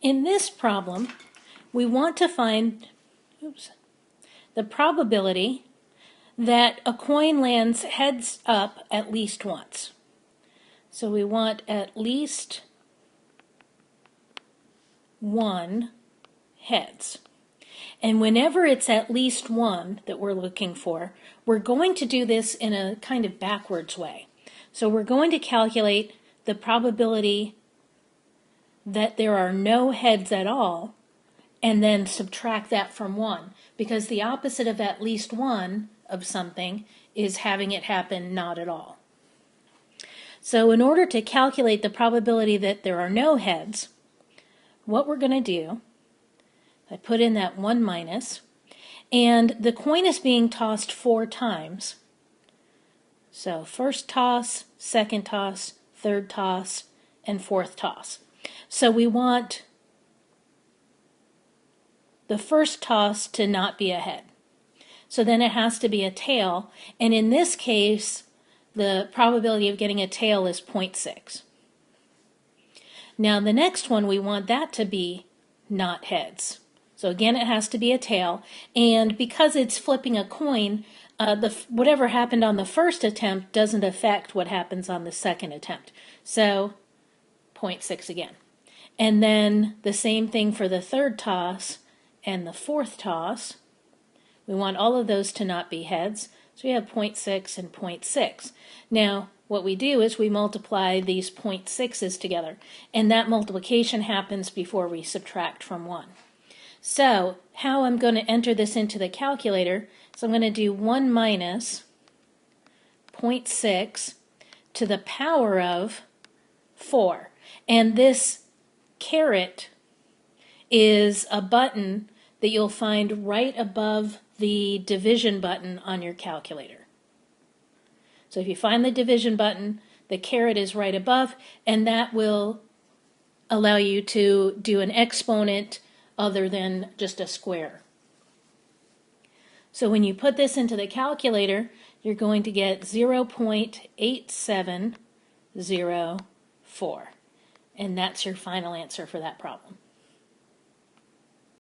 In this problem, we want to find the probability that a coin lands heads up at least once. So we want at least one heads. And whenever it's at least one that we're looking for, we're going to do this in a kind of backwards way. So we're going to calculate the probability that there are no heads at all, and then subtract that from 1, because the opposite of at least one of something is having it happen not at all. So in order to calculate the probability that there are no heads, what we're going to do, I put in that 1 minus, and the coin is being tossed 4 times. So first toss, second toss, third toss, and fourth toss. So we want the first toss to not be a head. So then it has to be a tail, and in this case, the probability of getting a tail is 0.6. Now the next one, we want that to be not heads. So again, it has to be a tail, and because it's flipping a coin, whatever happened on the first attempt doesn't affect what happens on the second attempt. So 0.6 again. And then the same thing for the third toss and the fourth toss. We want all of those to not be heads, so we have 0.6 and 0.6. Now, what we do is we multiply these 0.6's together, and that multiplication happens before we subtract from 1. So, how I'm going to enter this into the calculator is I'm going to do 1 minus 0.6 to the power of 4. And this caret is a button that you'll find right above the division button on your calculator. So if you find the division button, the caret is right above, and that will allow you to do an exponent other than just a square. So when you put this into the calculator, you're going to get 0.8704. And that's your final answer for that problem.